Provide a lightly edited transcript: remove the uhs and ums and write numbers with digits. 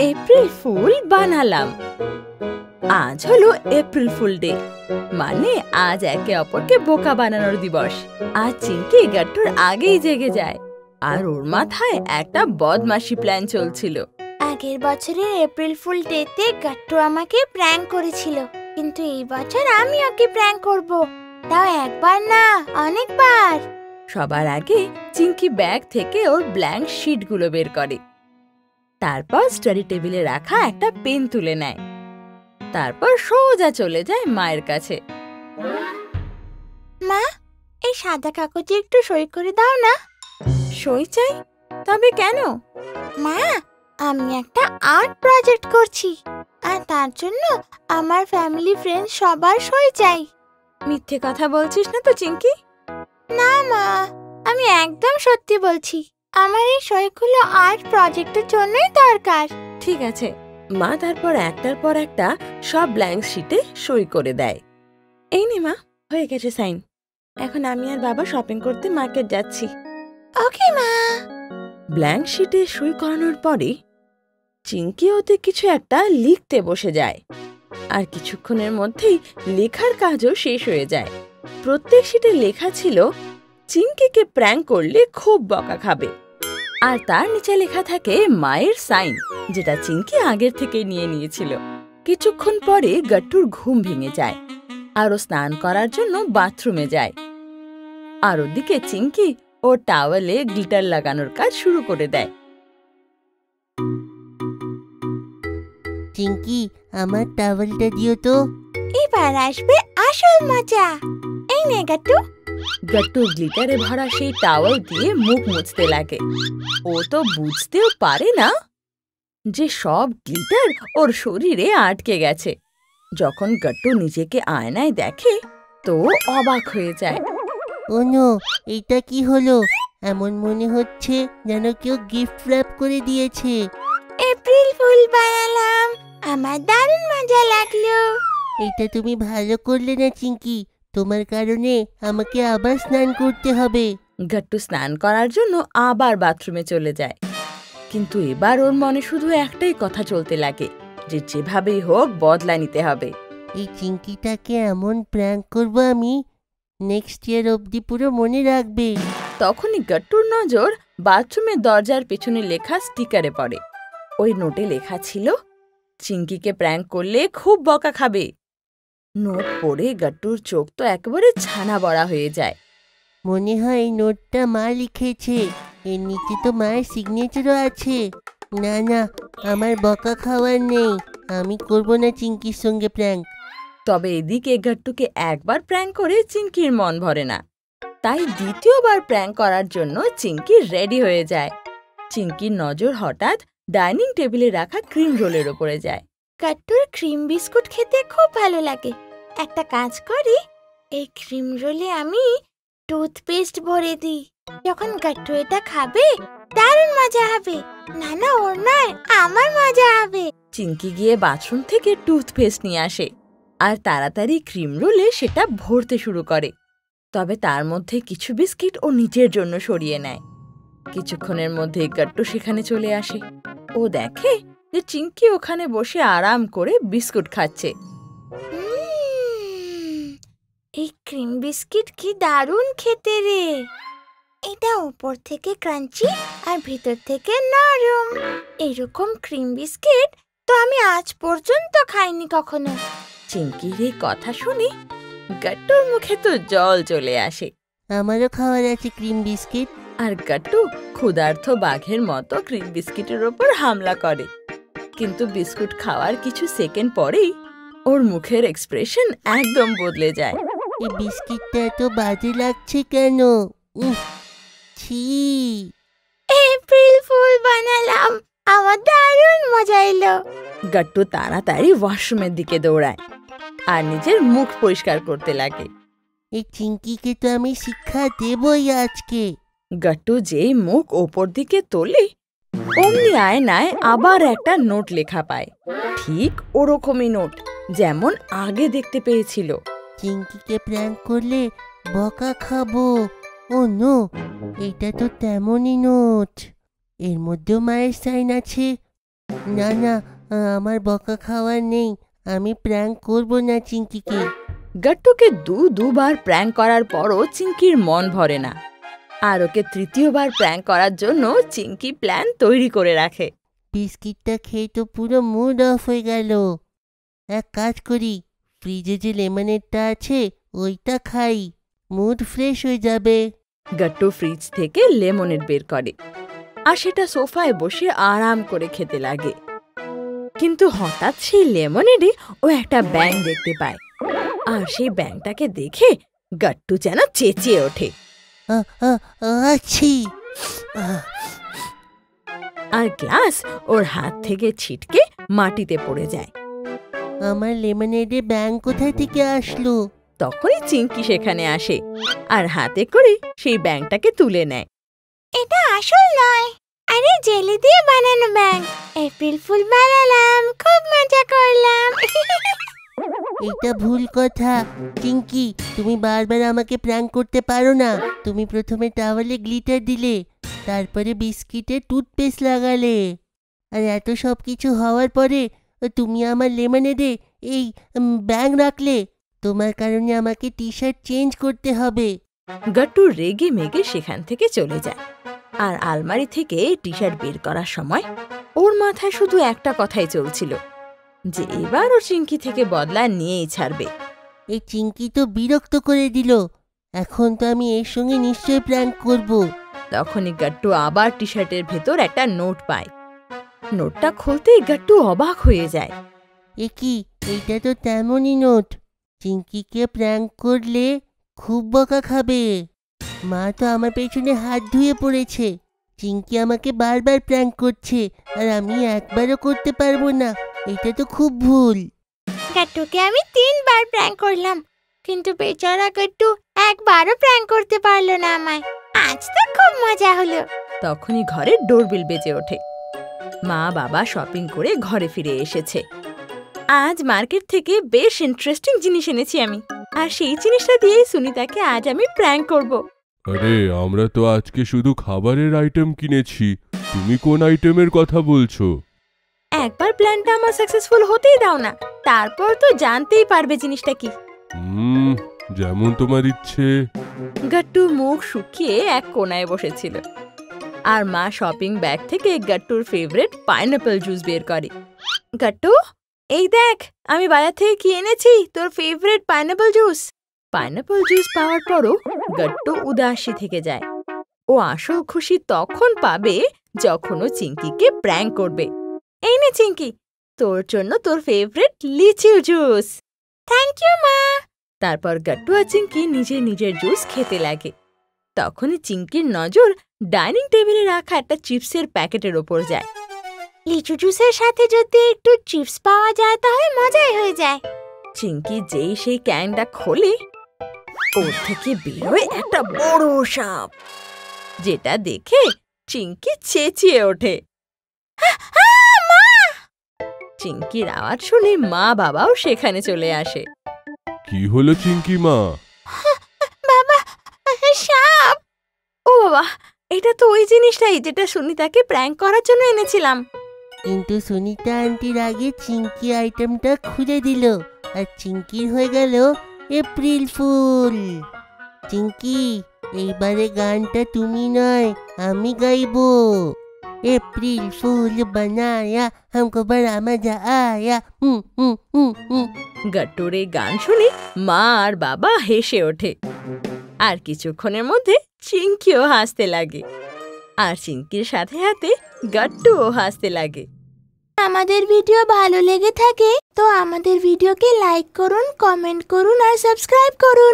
April fool বানালাম। আজ হলো এপ্রিল ফুল ডে, মানে আজ একে অপরকে বোকা বানানোর দিবস। আজ চিঙ্কি গাট্টুর আগেই জেগে যায়, আর ওর মাথায় একটা বদমাশি প্ল্যান চলছিল। আগের বছরের এপ্রিল ফুল ডেতে গাট্টু আমাকে প্র্যাঙ্ক করেছিল, কিন্তু এই বছর আমি ওকে প্র্যাঙ্ক করব, তাও একবার না অনেকবার। সবার আগে চিঙ্কি ব্যাগ থেকে ওর ব্ল্যাঙ্ক শিটগুলো বের করে। তারপর স্টাডি টেবিলে রাখা একটা পেন তুলে নেয়। তারপর সোজা চলে যায় মায়ের কাছে। মা, এই সাদা কাগজে একটু সই করে দাও না। সই চাই? তবে কেন? মা, আমি একটা আর্ট প্রজেক্ট করছি, আর তার জন্য আমার ফ্যামিলি ফ্রেন্ড সবার সই চাই। মিথ্যে কথা বলছিস না তো চিঙ্কি? না মা, আমি একদম সত্যি বলছি। আমার এই সইগুলো আর্ট প্রজেক্টের জন্যই দরকার। ঠিক আছে। মা তারপর একটার পর একটা সব ব্ল্যাঙ্ক শিটে সই করে দেয়। এই নে মা, হয়ে গেছে সাইন। এখন আমি আর বাবা শপিং করতে মার্কেট যাচ্ছি। ওকে মা। ব্ল্যাঙ্ক শিটে সই করানোর পরে চিঙ্কি ওতে কিছু একটা লিখতে বসে যায়, আর কিছুক্ষণের মধ্যেই লেখার কাজও শেষ হয়ে যায়। প্রত্যেক শিটে লেখা ছিল চিঙ্কিকে প্র্যাঙ্ক করলে খুব বকা খাবে, আর তার নিচে লেখা থাকে মায়ের সাইন, যেটা চিঙ্কি আগের থেকে নিয়ে নিয়েছিল। কিছুক্ষণ পরে গাট্টুর ঘুম ভেঙে যায়, আর ও স্নান করার জন্য বাথরুমে যায়। আর ওদিকে চিঙ্কি ও টাওয়েলে গ্লিটার লাগানোর কাজ শুরু করে দেয়। চিঙ্কি, আমার টাওয়েলটা দিও তো। এবার আসবে আসল মজা। এই নে গাট্টু। গাট্টু গ্লিটারে ভরা সেই টাওয়েল দিয়ে মুখ মুছতে লাগে। ও তো বুঝতেও পারে না যে সব গ্লিটার ওর শরীরে আটকে গেছে। যখন গাট্টু নিজেকে আয়নায় দেখে তো অবাক হয়ে যায়। ও নো, এইটা কি হলো? এমন মনে হচ্ছে যেন কেউ গিফট র্যাপ করে দিয়েছে। এপ্রিল ফুল বানালাম, আমার দারুণ মজা লাগলো। এইটা তুমি ভালো করলে না চিঙ্কি, তোমার কারণে আমাকে আবার স্নান করতে হবে। গাট্টু স্নান করার জন্য আবার বাথরুমে চলে যায়, কিন্তু এবার ওর মনে শুধু একটাই কথা চলতে লাগে, যে যেভাবেই হোক বদলা নিতে হবে। এই চিঙ্কিটাকে এমন প্র্যাঙ্ক করবো আমি, নেক্সট ইয়ার অবধি পুরো মনে রাখবে। তখনই গাট্টুর নজর বাথরুমের দরজার পেছনে লেখা স্টিকারে পড়ে। ওই নোটে লেখা ছিল, চিঙ্কিকে প্র্যাঙ্ক করলে খুব বকা খাবে। নোট পড়ে গাট্টুর চোখ তো একেবারে ছানা বড়া হয়ে যায়। মনে হয় এই নোটটা মা লিখেছে, এর নিচে তো মায়ের সিগনেচারও আছে। না না, আমার বকা খাওয়ার নেই, আমি করব না চিঙ্কির সঙ্গে প্র্যাঙ্ক। তবে এদিকে গাট্টুকে একবার প্র্যাঙ্ক করে চিঙ্কির মন ভরে না, তাই দ্বিতীয়বার প্র্যাঙ্ক করার জন্য চিঙ্কি রেডি হয়ে যায়। চিঙ্কির নজর হঠাৎ ডাইনিং টেবিলে রাখা ক্রিম রোলের ওপরে যায়। গাট্টুর ক্রিম বিস্কুট খেতে খুব ভালো লাগে। একটা কাজ করি, এই ক্রিম রোলে আমি টুথপেস্ট ভরে দিই। যখন গাট্টু এটা খাবে দারুণ মজা হবে। না না, ওর নয়, আমার মজা হবে। চিঙ্কি গিয়ে বাথরুম থেকে টুথপেস্ট নিয়ে আসে, আর তাড়াতাড়ি ক্রিম রোলে সেটা ভরতে শুরু করে। তবে তার মধ্যে কিছু বিস্কিট ও নিজের জন্য সরিয়ে নেয়। কিছুক্ষণের মধ্যে গাট্টু সেখানে চলে আসে। ও দেখে যে চিঙ্কি ওখানে বসে আরাম করে বিস্কুট খাচ্ছে। এই ক্রিম বিস্কিট কি দারুণ খেতে রে। এটা উপর থেকে ক্রাঞ্চি আর ভিতর থেকে নরম। এরকম ক্রিম বিস্কিট তো আমি আজ পর্যন্ত খাইনি কখনো। চিঙ্কির এই কথা শুনে গাট্টুর মুখে তো জল চলে আসে। আমারও খাওয়ার আছে ক্রিম বিস্কিট। আর গাট্টু ক্ষুধার্ত বাঘের মতো ক্রিম বিস্কিটের ওপর হামলা করে। কিন্তু বিস্কুট খাওয়ার কিছু সেকেন্ড পরেই ওর মুখের এক্সপ্রেশন একদম বদলে যায়। এই বিস্কিটটা এত বাজে লাগছে কেন? ছি। এপ্রিল ফুল বানালাম, আমার দারুণ মজা এলো। গাট্টু তাড়াতাড়ি ওয়াশরুমের দিকে দৌড়ায় আর নিজের মুখ পরিষ্কার করতে লাগে। এই চিঙ্কিকে তো আমি শিক্ষা দেবই আজকে। গাট্টু যেই মুখ ওপর দিকে তোলে অমনি আয়নায় আবার একটা নোট লেখা পায়। ঠিক ওরকমই নোট যেমন আগে দেখতে পেয়েছিল। চিঙ্কিকে প্র্যাঙ্ক করলে বকা খাবো। ও নো, এইটা তো তেমনই নোট, এর মধ্যেও মায়ের সাইন আছে। না না, আমার বকা খাওয়ার নেই। আমি প্র্যাঙ্ক করব না চিঙ্কিকে। গাট্টুকে দুবার প্র্যাঙ্ক করার পরও চিঙ্কির মন ভরে না। আর ওকে তৃতীয়বার প্র্যাঙ্ক করার জন্য চিঙ্কি প্ল্যান তৈরি করে রাখে। বিস্কিটটা খেয়ে তো পুরো মুড অফ হয়ে গেল। এক কাজ করি, ফ্রিজে যে লেমনেডটা আছে ওইটা খাই, মুড ফ্রেশ হয়ে যাবে। গাট্টু ফ্রিজ থেকে লেমনেড বের করে আর সেটা সোফায় বসে আরাম করে খেতে লাগে। কিন্তু হঠাৎ সেই লেমনেডে ও একটা ব্যাঙ দেখতে পায়। আর সেই ব্যাঙটাকে দেখে গাট্টু যেন চেঁচিয়ে ওঠে। আছি। আর গ্লাস ওর হাত থেকে ছিটকে মাটিতে পড়ে যায়। আমার লেমনেডে ব্যাঙ কোথায় থেকে আসলো? তখনই চিঙ্কি সেখানে আসে আর হাতে করে সেই ব্যাঙটাকে তুলে নেয়। এটা আসল নয়, আরে জেলি দিয়ে বানানো ব্যাঙ। এপ্রিল ফুল বানালাম, খুব মজা করলাম। এটা ভুল কথা চিঙ্কি, তুমি বারবার আমাকে প্র্যাঙ্ক করতে পারো না। তুমি প্রথমে টাওয়ালে গ্লিটার দিলে, তারপরে বিস্কিটে টুথপেস্ট লাগালে, আর এত সব কিছু হওয়ার পরে তুমি আমার লেমনেডে এই ব্যাঙ রাখলে। তোমার কারণে আমাকে টি শার্ট চেঞ্জ করতে হবে। গাট্টু রেগে মেগে সেখান থেকে চলে যায়। আর আলমারি থেকে টি শার্ট বের করার সময় ওর মাথায় শুধু একটা কথাই চলছিল, যে এবার ও চিঙ্কি থেকে বদলা নিয়েই ছাড়বে। এই চিঙ্কি তো বিরক্ত করে দিল, এখন তো আমি এর সঙ্গে নিশ্চয়ই প্র্যাঙ্ক করব। তখনই গাট্টু আবার টি শার্টের ভেতর একটা নোট পায়। নোটটা খুলতেই গাট্টু অবাক হয়ে যায়। এ কি, এইটা তো তেমনই নোট। চিঙ্কিকে প্র্যাঙ্ক করলে খুব বকা খাবে। মা তো আমার পেছনে হাত ধুয়ে পড়েছে। চিঙ্কি আমাকে বারবার প্র্যাঙ্ক করছে আর আমি একবারও করতে পারবো না। এটা তো খুব ভুল। গাট্টুকে আমি 3 বার প্র্যাঙ্ক করলাম, কিন্তু বেচারা গাট্টু একবারও প্র্যাঙ্ক করতে পারলো না আমায়। আজ তো খুব মজা হলো। তখনই ঘরে ডোরবেল বেজে ওঠে। মা বাবা শপিং করে ঘরে ফিরে এসেছে। আজ মার্কেট থেকে বেশ ইন্টারেস্টিং জিনিস এনেছি আমি, আর সেই জিনিসটা দিয়েই সুনিতাকে আজ আমি প্র্যাঙ্ক করব। আরে আমরা তো আজকে শুধু খাবারের আইটেম কিনেছি, তুমি কোন আইটেমের কথা বলছো? একবার প্ল্যানটা আমার সাকসেসফুল হতেই দাও না, তারপর তো জানতেই পারবে জিনিসটা কি। যেমন তোমার ইচ্ছে। গাট্টু মুখ শুকিয়ে এক কোনায় বসেছিল আর মা শপিং ব্যাগ থেকে গাট্টুর ফেভারিট পাইনাপল জুস বের করে। গাট্টু, এই দেখ আমি বাজার থেকে কি এনেছি, তোর favourite pineapple juice. Pineapple juice পাওয়ার পরও গাট্টু উদাসী থেকে যায়। ও আসল খুশি তখন পাবে যখন ও চিঙ্কিকে প্র্যাঙ্ক করবে। এই নে চিঙ্কি, তোর জন্য তোর ফেভারিট লিচু জুস। থ্যাংক ইউ মা। তারপর গাট্টু আর চিঙ্কি নিজের জুস খেতে লাগে। তখনই চিঙ্কির নজর ডাইনিং টেবিলে রাখা একটা চিপসের প্যাকেটের ওপর যায়। লিচু জুসের সাথে যদি একটু চিপস পাওয়া যায় তাহলে মজাই হয়ে যায়। চিঙ্কি যেই সেই ক্যানটা খোলে, ওর থেকে বেরোয় একটা বড় সাপ, যেটা দেখে চিঙ্কি চেঁচিয়ে ওঠে। চিঙ্কির আওয়াজ শুনে মা বাবাও সেখানে চলে আসে। কি হলো চিঙ্কি মা? বাবা, সাপ! ও বাবা, এটা তো ওই জিনিসটাই যেটা সুনিতাকে প্র্যাঙ্ক করার জন্য এনেছিলাম। কিন্তু সুনিতা আন্টির আগে চিঙ্কি আইটেমটা খুলে দিল আর চিঙ্কির হয়ে গেল এপ্রিল ফুল। চিঙ্কি, এইবারে গানটা তুমি নয় আমি গাইবো। এপ্রিল ফুল বানায়া हमको बड़ा मजा आया। গাট্টুর এই গান শুনে মা আর বাবা হেসে ওঠে। আর কিছুক্ষণের মধ্যে চিঙ্কিও হাসতে লাগে, আর চিঙ্কির সাথে সাথে গাট্টুও হাসতে লাগে। আমাদের ভিডিও ভালো লেগে থাকে তো আমাদের ভিডিওকে লাইক করুন, কমেন্ট করুন আর সাবস্ক্রাইব করুন।